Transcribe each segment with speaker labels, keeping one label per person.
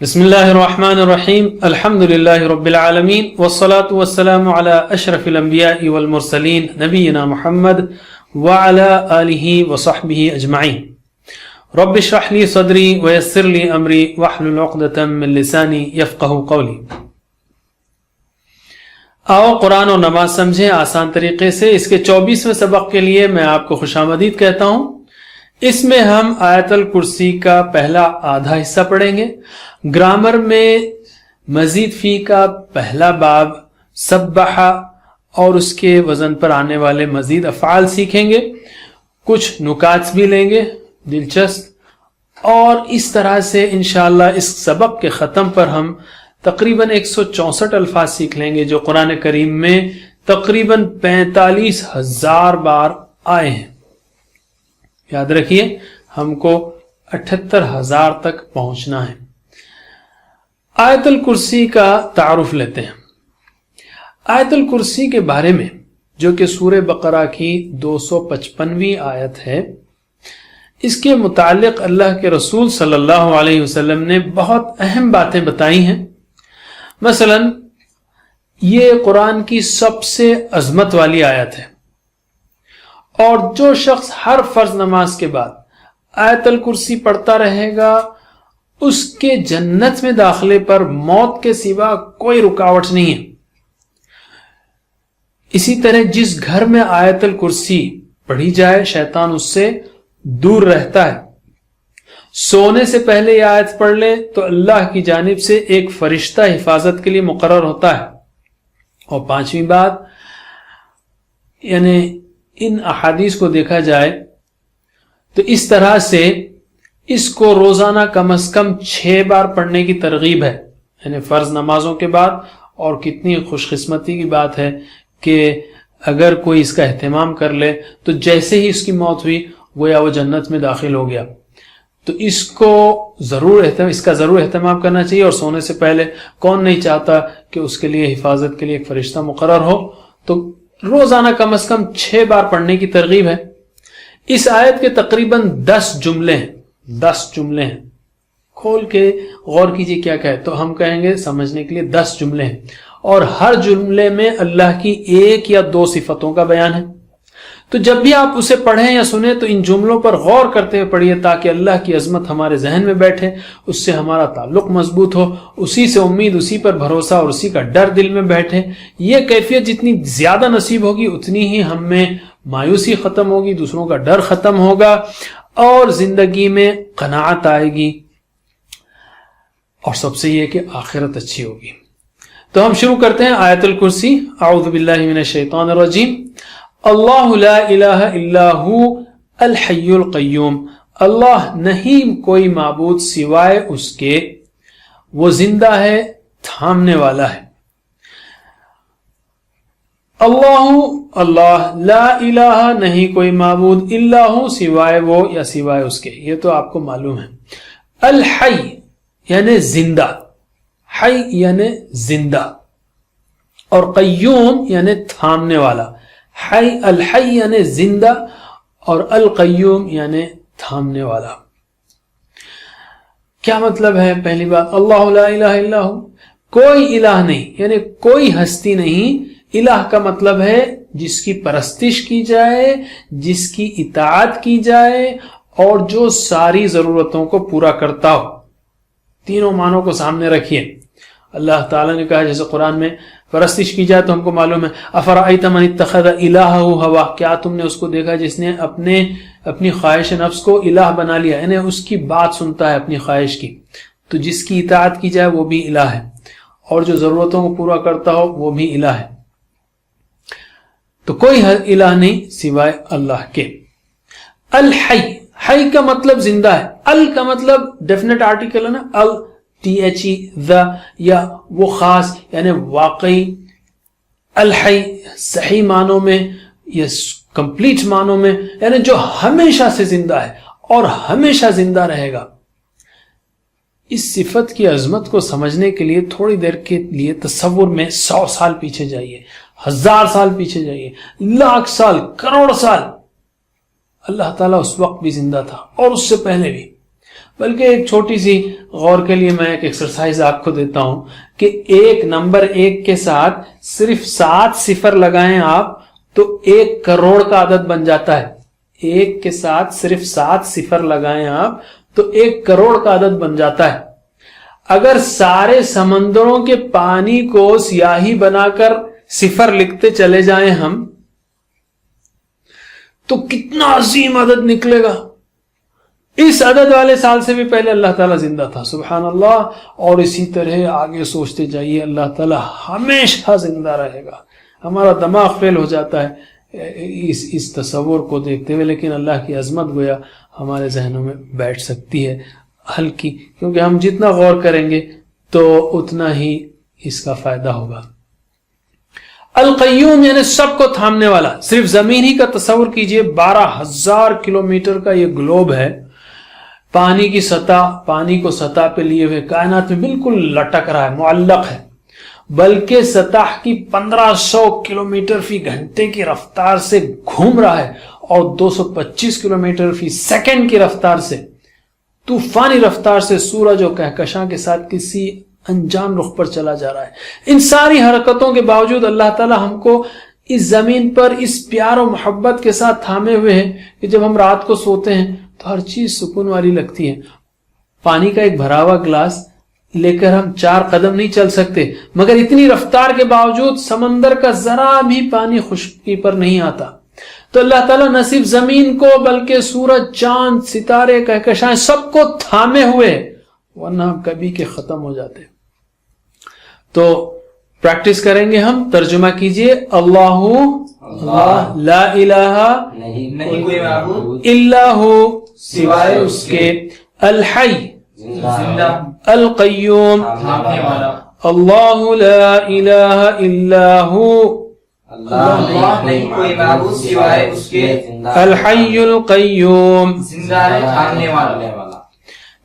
Speaker 1: بسم اللہ الرحمن الرحیم الحمد للہ رب العالمین والصلاة والسلام علی اشرف الانبیاء والمرسلین نبینا محمد وعلی آلہ وصحبہ اجمعین رب اشرح لی صدری ویسر لی امری واحلل عقدۃ من لسانی یفقہوا قولی۔ آؤ قرآن اور نماز سمجھیں آسان طریقے سے۔ اس کے 24ویں سبق کے لیے میں آپ کو خوش آمدید کہتا ہوں۔ اس میں ہم آیت الکرسی کا پہلا آدھا حصہ پڑھیں گے۔ گرامر میں مزید فی کا پہلا باب، سبح اور اس کے وزن پر آنے والے مزید افعال سیکھیں گے، کچھ نکات بھی لیں گے دلچسپ، اور اس طرح سے انشاءاللہ اس سبق کے ختم پر ہم تقریباً 164 الفاظ سیکھ لیں گے جو قرآن کریم میں تقریباً 45,000 بار آئے ہیں۔ یاد رکھیے ہم کو 78,000 تک پہنچنا ہے۔ آیت الکرسی کا تعارف لیتے ہیں۔ آیت الکرسی کے بارے میں، جو کہ سورہ بقرہ کی 255ویں آیت ہے، اس کے متعلق اللہ کے رسول صلی اللہ علیہ وسلم نے بہت اہم باتیں بتائی ہیں۔ مثلا یہ قرآن کی سب سے عظمت والی آیت ہے، اور جو شخص ہر فرض نماز کے بعد آیت الکرسی پڑھتا رہے گا، اس کے جنت میں داخلے پر موت کے سوا کوئی رکاوٹ نہیں ہے۔ اسی طرح جس گھر میں آیت الکرسی پڑھی جائے شیطان اس سے دور رہتا ہے۔ سونے سے پہلے یہ آیت پڑھ لے تو اللہ کی جانب سے ایک فرشتہ حفاظت کے لیے مقرر ہوتا ہے۔ اور پانچویں بات، یعنی ان احادیث کو دیکھا جائے تو اس طرح سے اس کو روزانہ کم از کم 6 بار پڑھنے کی ترغیب ہے، یعنی فرض نمازوں کے بعد۔ اور کتنی خوش قسمتی کی بات ہے کہ اگر کوئی اس کا اہتمام کر لے تو جیسے ہی اس کی موت ہوئی گویا وہ جنت میں داخل ہو گیا۔ تو اس کا ضرور اہتمام کرنا چاہیے۔ اور سونے سے پہلے کون نہیں چاہتا کہ اس کے لیے حفاظت کے لیے ایک فرشتہ مقرر ہو؟ تو روزانہ کم از کم 6 بار پڑھنے کی ترغیب ہے۔ اس آیت کے تقریباً 10 جملے ہیں۔ کھول کے غور کیجئے کیا کہے تو ہم کہیں گے سمجھنے کے لیے 10 جملے ہیں، اور ہر جملے میں اللہ کی 1 یا 2 صفتوں کا بیان ہے۔ تو جب بھی آپ اسے پڑھیں یا سنیں تو ان جملوں پر غور کرتے ہوئے پڑھیے تاکہ اللہ کی عظمت ہمارے ذہن میں بیٹھے، اس سے ہمارا تعلق مضبوط ہو، اسی سے امید، اسی پر بھروسہ اور اسی کا ڈر دل میں بیٹھے۔ یہ کیفیت جتنی زیادہ نصیب ہوگی اتنی ہی ہم میں مایوسی ختم ہوگی، دوسروں کا ڈر ختم ہوگا، اور زندگی میں قناعت آئے گی، اور سب سے یہ کہ آخرت اچھی ہوگی۔ تو ہم شروع کرتے ہیں آیت الکرسی۔ اعوذ باللہ من الشیطان الرجیم۔ اللہ لا الہ الا ہو الحی القیوم۔ اللہ نہیں کوئی معبود سوائے اس کے، وہ زندہ ہے، تھامنے والا ہے۔ اللہ لا الہ نہیں کوئی معبود الا ہو سوائے وہ یا سوائے اس کے، یہ تو آپ کو معلوم ہے۔ الحی یعنی زندہ، حی یعنی زندہ، اور قیوم یعنی تھامنے والا۔ الحی یعنی زندہ اور القیوم یعنی تھامنے والا۔ کیا مطلب ہے؟ پہلی بات، اللہ لا الہ الا ہو، کوئی الہ نہیں، یعنی کوئی ہستی نہیں۔ الہ کا مطلب ہے جس کی پرستش کی جائے، جس کی اطاعت کی جائے، اور جو ساری ضرورتوں کو پورا کرتا ہو۔ تینوں معنوں کو سامنے رکھیے۔ اللہ تعالیٰ نے کہا جیسے قرآن میں پرستش کی جائے تو ہم کو معلوم ہے، افرأیت من اتخذ الہہ ہوا، کیا تم نے اس کو دیکھا جس نے اپنی خواہش نفس کو الہ بنا لیا، یعنی اس کی بات سنتا ہے اپنی خواہش کی۔ تو جس کی اطاعت کی جائے وہ بھی الہ ہے، اور جو ضرورتوں کو پورا کرتا ہو وہ بھی الہ ہے۔ تو کوئی الہ نہیں سوائے اللہ کے۔ الحی، حی کا مطلب زندہ ہے، ال کا مطلب ڈیفینیٹ آرٹیکل ہے نا، THE یا وہ خاص یعنی واقعی۔ الحی صحیح معنوں میں یا کمپلیٹ معنوں میں یعنی جو ہمیشہ سے زندہ ہے اور ہمیشہ زندہ رہے گا۔ اس صفت کی عظمت کو سمجھنے کے لیے تھوڑی دیر کے لیے تصور میں 100 سال پیچھے جائیے، 1000 سال پیچھے جائیے، لاکھ سال، کروڑ سال۔ اللہ تعالیٰ اس وقت بھی زندہ تھا اور اس سے پہلے بھی۔ بلکہ ایک چھوٹی سی غور کے لیے میں ایک ایکسرسائز آپ کو دیتا ہوں کہ ایک نمبر 1 کے ساتھ صرف 7 صفر لگائیں آپ تو 1 کروڑ کا عدد بن جاتا ہے. 1 کے ساتھ صرف 7 صفر لگائیں آپ تو 1 کروڑ کا عدد بن جاتا ہے. اگر سارے سمندروں کے پانی کو سیاہی بنا کر صفر لکھتے چلے جائیں ہم تو کتنا عظیم عدد نکلے گا. اس عدد والے سال سے بھی پہلے اللہ تعالیٰ زندہ تھا. سبحان اللہ. اور اسی طرح آگے سوچتے جائیے اللہ تعالیٰ ہمیشہ زندہ رہے گا. ہمارا دماغ فیل ہو جاتا ہے اس تصور کو دیکھتے ہوئے، لیکن اللہ کی عظمت گویا ہمارے ذہنوں میں بیٹھ سکتی ہے ہلکی، کیونکہ ہم جتنا غور کریں گے تو اتنا ہی اس کا فائدہ ہوگا. القیوم یعنی سب کو تھامنے والا. صرف زمین ہی کا تصور کیجئے، 12,000 کلومیٹر کا یہ گلوب ہے. پانی کی سطح، پانی کو سطح پہ لیے ہوئے کائنات میں بالکل لٹک رہا ہے، معلق ہے. بلکہ سطح کی 1500 کلومیٹر فی گھنٹے کی رفتار سے گھوم رہا ہے اور 225 کلومیٹر فی سیکنڈ کی رفتار سے، طوفانی رفتار سے سورج و کہکشاں کے ساتھ کسی انجام رخ پر چلا جا رہا ہے. ان ساری حرکتوں کے باوجود اللہ تعالی ہم کو اس زمین پر اس پیار و محبت کے ساتھ تھامے ہوئے ہیں کہ جب ہم رات کو سوتے ہیں تو ہر چیز سکون والی لگتی ہے. پانی کا ایک بھرا ہوا گلاس لے کر ہم 4 قدم نہیں چل سکتے، مگر اتنی رفتار کے باوجود سمندر کا ذرا بھی پانی خشکی پر نہیں آتا. تو اللہ تعالیٰ نہ صرف زمین کو بلکہ سورج، چاند، ستارے، کہکشائیں سب کو تھامے ہوئے، ورنہ ہم کبھی کے ختم ہو جاتے. تو پریکٹس کریں گے ہم. ترجمہ کیجئے. اللہ لا الہ
Speaker 2: نہیں کوئی معبود
Speaker 1: الا ہو سوائے اس کے، الحی
Speaker 2: زندہ
Speaker 1: القیوم
Speaker 2: تھامنے والا،
Speaker 1: اللہ لا الہ الا ہو
Speaker 2: اللہ نہیں کوئی معبود سوائے اس کے،
Speaker 1: الحی القیوم
Speaker 2: زندہ ہے تھامنے والا،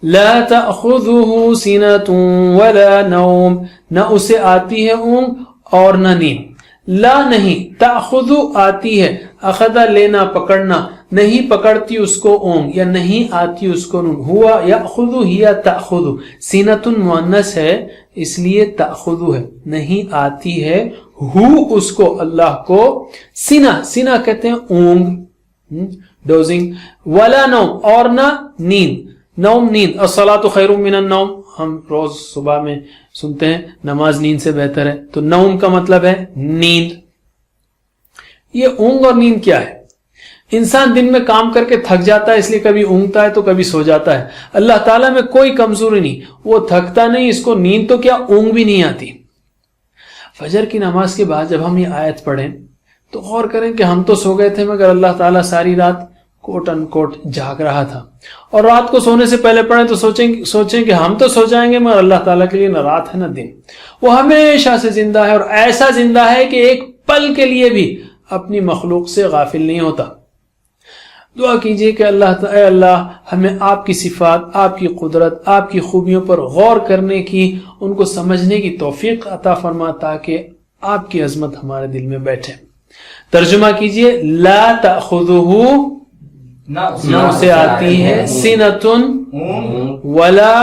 Speaker 1: لا تأخذه سنة ولا نوم، نہ اسے آتی ہے اونگ اور نہ نیند. لا نہیں، تأخذ آتی ہے، اخذا لینا پکڑنا، نہیں پکڑتی اس کو اونگ یا نہیں آتی اس کو نون. ہوا یأخذ ہی تأخذ، سینۃ مؤنث ہے اس لیے تأخذ ہے، نہیں آتی ہے ہو اس کو، اللہ کو. سینہ کہتے ہیں اونگ، ڈوزنگ. ولا نوم اور نہ نیند. نوم نیند، الصلاۃ خیر من النوم، ہم روز صبح میں سنتے ہیں نماز نیند سے بہتر ہے. تو نوم کا مطلب ہے نیند. یہ اونگ اور نیند کیا ہے؟ انسان دن میں کام کر کے تھک جاتا ہے اس لیے کبھی اونگتا ہے تو کبھی سو جاتا ہے. اللہ تعالیٰ میں کوئی کمزوری نہیں، وہ تھکتا نہیں، اس کو نیند تو کیا اونگ بھی نہیں آتی. فجر کی نماز کے بعد جب ہم یہ آیت پڑھیں تو غور کریں کہ ہم تو سو گئے تھے مگر اللہ تعالیٰ ساری رات کوٹ ان کوٹ جاگ رہا تھا. اور رات کو سونے سے پہلے پڑھیں تو سوچیں کہ ہم تو سو جائیں گے مگر اللہ تعالیٰ کے لیے نہ رات ہے نہ دن. وہ ہمیشہ سے زندہ ہے اور ایسا زندہ ہے کہ ایک پل کے لیے بھی اپنی مخلوق سے غافل نہیں ہوتا. دعا کیجئے کہ اے اللہ ہمیں آپ کی صفات، آپ کی قدرت، آپ کی خوبیوں پر غور کرنے کی، ان کو سمجھنے کی توفیق عطا فرما تاکہ آپ کی عظمت ہمارے دل میں بیٹھے. ترجمہ کیجئے. لا تأخذہ، نہ اسے آتی ہے، سنۃ ولا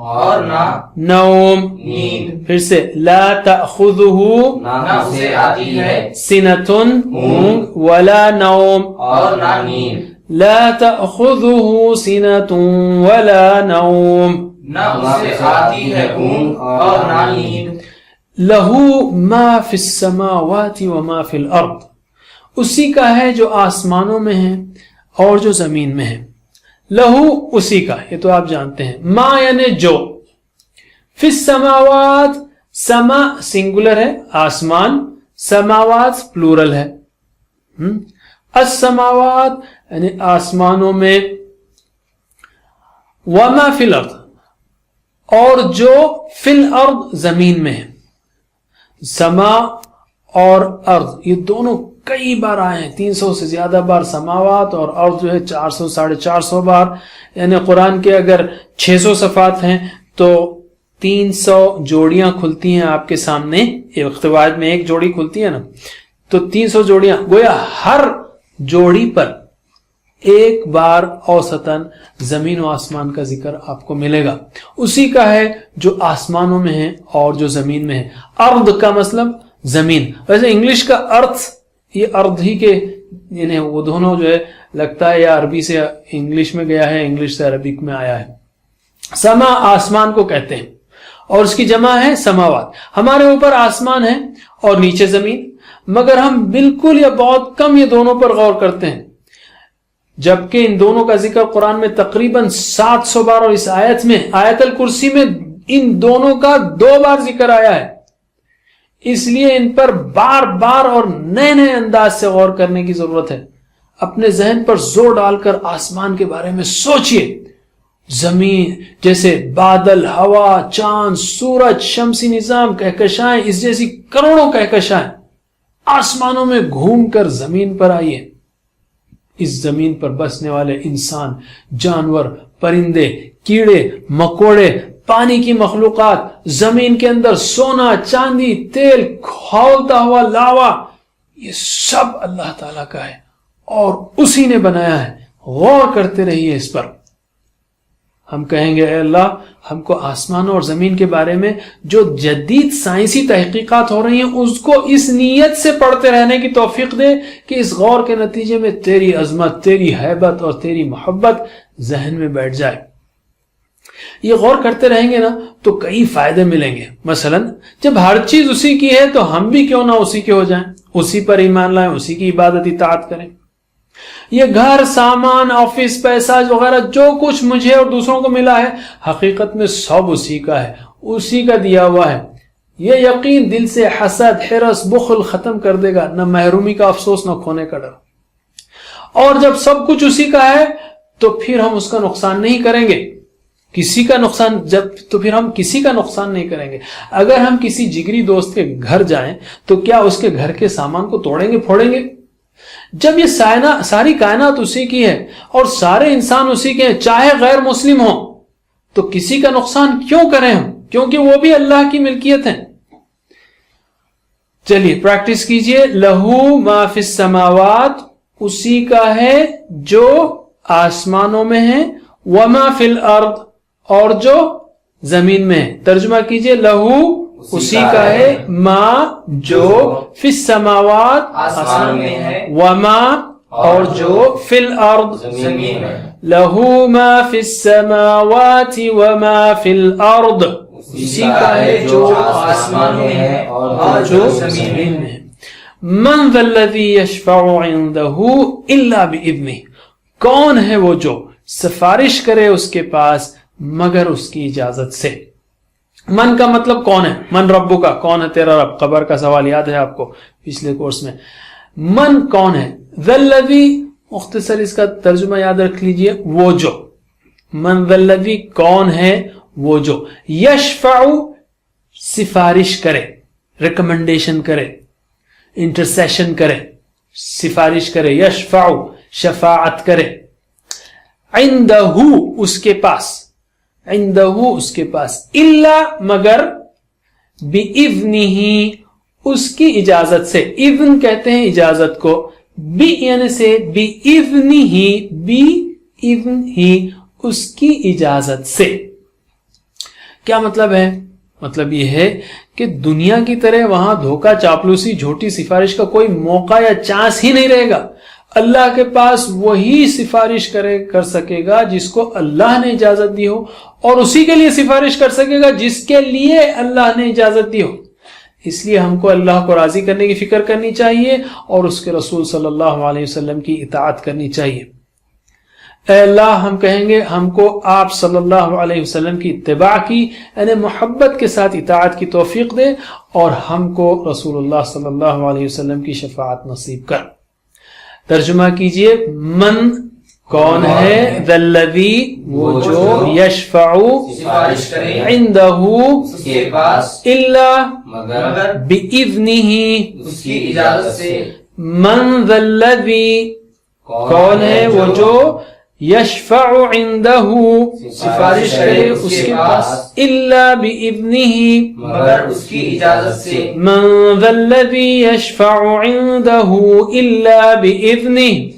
Speaker 2: اور نہ
Speaker 1: نوم.
Speaker 2: نیند.
Speaker 1: پھر سے لا تأخذہ،
Speaker 2: نہ اسے آتی ہے
Speaker 1: سنۃ ولا نوم.
Speaker 2: اور نہ نیند.
Speaker 1: لا تأخذہ سنۃ ولا نوم.
Speaker 2: نہ اسے آتی ہے اونگ اور نہ نیند.
Speaker 1: لہو ما فی السماوات وما فی الارض، اسی کا ہے جو آسمانوں میں ہے اور جو زمین میں ہے. لہو اسی کا، یہ تو آپ جانتے ہیں. ما یعنی جو، فی السماوات، سما سنگولر ہے آسمان، سماوات پلورل ہے. السماوات یعنی آسمانوں میں، وما فی الارض اور جو فی الارض زمین میں ہے. سما اور ارض یہ دونوں کئی بار آئے ہیں، 300 سے زیادہ بار سماوات، اور ارض جو ہے 400 450 بار. یعنی قرآن کے اگر 600 صفحات ہیں تو 300 جوڑیاں کھلتی ہیں آپ کے سامنے. ایک روایت میں ایک جوڑی کھلتی ہے نا، تو 300 جوڑیاں، گویا ہر جوڑی پر ایک بار اوسطاً زمین و آسمان کا ذکر آپ کو ملے گا. اسی کا ہے جو آسمانوں میں ہے اور جو زمین میں ہے. ارض کا مطلب زمین. ویسے انگلش کا ارتھ یہ ارض ہی کے یعنی وہ دونوں جو ہے لگتا ہے یا عربی سے انگلش میں گیا ہے انگلش سے عربک میں آیا ہے. سما آسمان کو کہتے ہیں اور اس کی جمع ہے سماوات. ہمارے اوپر آسمان ہے اور نیچے زمین، مگر ہم بالکل یا بہت کم یہ دونوں پر غور کرتے ہیں، جبکہ ان دونوں کا ذکر قرآن میں تقریباً 700 بار اور اس آیت میں آیت الکرسی میں ان دونوں کا 2 بار ذکر آیا ہے. اس لیے ان پر بار بار اور نئے نئے انداز سے غور کرنے کی ضرورت ہے. اپنے ذہن پر زور ڈال کر آسمان کے بارے میں سوچئے. زمین جیسے بادل، ہوا، چاند، سورج، شمسی نظام، کہکشائیں، اس جیسی کروڑوں کہکشائیں آسمانوں میں گھوم کر زمین پر آئیے. اس زمین پر بسنے والے انسان، جانور، پرندے، کیڑے، مکوڑے، پانی کی مخلوقات، زمین کے اندر سونا، چاندی، تیل، کھولتا ہوا لاوا، یہ سب اللہ تعالیٰ کا ہے اور اسی نے بنایا ہے. غور کرتے رہیے اس پر. ہم کہیں گے اے اللہ ہم کو آسمانوں اور زمین کے بارے میں جو جدید سائنسی تحقیقات ہو رہی ہیں اس کو اس نیت سے پڑھتے رہنے کی توفیق دے کہ اس غور کے نتیجے میں تیری عظمت، تیری ہیبت اور تیری محبت ذہن میں بیٹھ جائے. یہ غور کرتے رہیں گے نا تو کئی فائدے ملیں گے. مثلا جب ہر چیز اسی کی ہے تو ہم بھی کیوں نہ اسی کے ہو جائیں، اسی پر ایمان لائیں، اسی کی عبادت اطاعت کریں. یہ گھر، سامان، آفس، پیسہ وغیرہ جو کچھ مجھے اور دوسروں کو ملا ہے حقیقت میں سب اسی کا ہے، اسی کا دیا ہوا ہے. یہ یقین دل سے حسد، حرص، بخل ختم کر دے گا. نہ محرومی کا افسوس، نہ کھونے کا ڈر. اور جب سب کچھ اسی کا ہے تو پھر ہم اس کا نقصان نہیں کریں گے. کسی کا نقصان تو پھر ہم کسی کا نقصان نہیں کریں گے. اگر ہم کسی جگری دوست کے گھر جائیں تو کیا اس کے گھر کے سامان کو توڑیں گے، پھوڑیں گے؟ جب یہ ساری کائنات اسی کی ہے اور سارے انسان اسی کے ہیں، چاہے غیر مسلم ہوں، تو کسی کا نقصان کیوں کریں ہم؟ کیونکہ وہ بھی اللہ کی ملکیت ہیں. چلیے پریکٹس کیجئے. لہو ما فی السماوات، اسی کا ہے جو آسمانوں میں ہے، وما فی الارض، اور جو زمین میں ہے. ترجمہ کیجئے. لہو اسی کا ہے، ما جو، فی السماوات آسمان میں ہے، وما اور جو، فی الارض زمین میں. لہو ما فی السماوات وما فی الارض، اسی کا ہے جو آسمان میں ہے اور جو زمین میں ہے. من ذا الذی یشفع عندہ الا باذنہ، کون ہے وہ جو سفارش کرے اس کے پاس مگر اس کی اجازت سے. من کا مطلب کون ہے؟ من ربو کا، کون ہے تیرا رب؟ قبر کا سوال یاد ہے آپ کو پچھلے کورس میں. من کون ہے؟ ذا الذی، مختصر اس کا ترجمہ یاد رکھ لیجئے، وہ جو. من ذا الذی کون ہے وہ جو، یشفع سفارش کرے، ریکمنڈیشن کرے، انٹرسیشن کرے، سفارش کرے، یشفع شفاعت کرے، عندہ اس کے پاس، عندہ اس کے پاس، الا مگر، بِإِذْنِهِ اس کی اجازت سے. اذن کہتے ہیں اجازت کو، بی یعنی سے، بِإِذْنِهِ بِإِذْنِهِ اس کی اجازت سے. کیا مطلب ہے؟ مطلب یہ ہے کہ دنیا کی طرح وہاں دھوکہ، چاپلوسی، جھوٹی سفارش کا کوئی موقع یا چانس ہی نہیں رہے گا. اللہ کے پاس وہی سفارش کر سکے گا جس کو اللہ نے اجازت دی ہو، اور اسی کے لیے سفارش کر سکے گا جس کے لیے اللہ نے اجازت دی ہو. اس لیے ہم کو اللہ کو راضی کرنے کی فکر کرنی چاہیے اور اس کے رسول صلی اللہ علیہ وسلم کی اطاعت کرنی چاہیے. اے اللہ، ہم کہیں گے ہم کو آپ صلی اللہ علیہ وسلم کی اتباع کی یعنی محبت کے ساتھ اطاعت کی توفیق دے، اور ہم کو رسول اللہ صلی اللہ علیہ وسلم کی شفاعت نصیب کر. ترجمہ کیجئے. من کون ہے، ذا الذی وہ جو، یشفع
Speaker 2: سفارش کرے،
Speaker 1: عندہ
Speaker 2: اس کے پاس،
Speaker 1: الا
Speaker 2: مگر،
Speaker 1: بِإِذْنِهِ
Speaker 2: اس کی اجازت سے.
Speaker 1: من ذا الذی کون ہے وہ جو، یشفع عندہ سفارش کرے اس کے پاس، الا بِإِذْنِهِ
Speaker 2: مگر اس کی اجازت سے.
Speaker 1: من ذا الذی یشفع عندہ الا بِإِذْنِهِ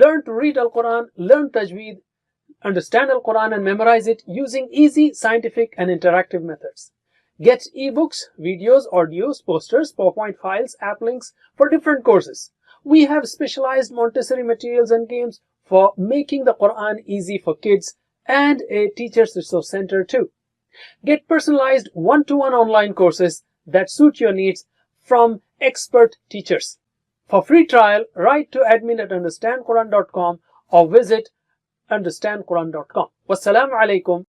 Speaker 1: Learn to read Al-Quran, learn tajweed, understand Al-Quran and memorize it using easy, scientific and interactive methods. Get ebooks, videos, audios, posters, PowerPoint files, app links for different courses. We have specialized Montessori materials and games for making the Quran easy for kids and a teacher's resource center too. Get personalized one-to-one online courses that suit your needs from expert teachers. For free trial, write to admin@understandquran.com or visit understandquran.com. Wassalamu alaikum